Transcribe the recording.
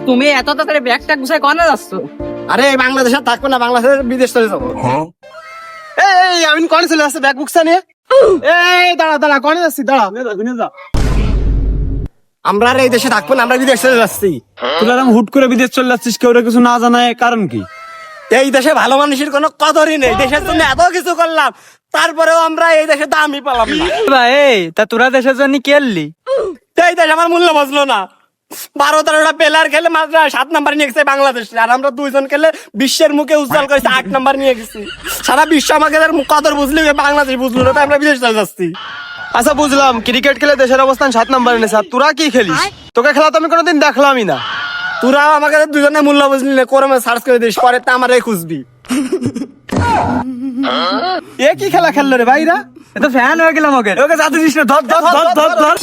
তুমি এত তাড়াতাড়ি ব্যাগটা গুছাই কনে যাচ্ছ? আরে বাংলাদেশে থাকবো না, বাংলাদেশের বিদেশ চলে যাবো। এই আমি কনে চলে আসছে ব্যাগ বুকসা নিয়ে। এই দাঁড়া দাঁড়া, কনে যাচ্ছি? দাঁড়া, আমরা আর এই দেশে থাকবো না, আমরা বিদেশ চলে যাচ্ছি। তুই এরকম হুট করে বিদেশ চলে যাচ্ছিস, কেউ কিছু না জানায়, কারণ কি? এই দেশে ভালো মানুষের কোনো কদরই নেই। দেশের জন্য এত কিছু করলাম, তারপরেও আমরা এই দেশে দামই পেলাম না। এই তা তোরা দেশের জন্য খেললি? এই দেশ আমার মূল্য বুঝলো না। 12-13টা প্লেয়ার খেলে মাত্র 7 নাম্বার নিয়ে গেছে বাংলাদেশ, আর আমরা 2 জন খেলে বিশ্বের মুখে উজ্জ্বল করেছি 8 নাম্বার নিয়ে গেছি। সারা বিশ্ব আমাকে কদর বুঝলি, বাংলাদেশ বুঝলো না, তাই আমরা বিদেশ চলে যাচ্ছি। আচ্ছা বুঝলাম, ক্রিকেট খেলে দেশের অবস্থান 7 নম্বরে নেছে, আর তোরা কি খেলিস? তোকে খেলা তো আমি কোনোদিন দেখলামই না। তোরাও আমাকে দুজনে মূল্য বুঝলি না, কোরমে সার্চ করে দিস, পরে তো আমার খুঁজবি। এ কি খেলা খেললো রে ভাইরা? এত ফ্যান হয়ে গেলাম ওকে। ওকে জাদু দিস না, ধর ধর ধর ধর ধর।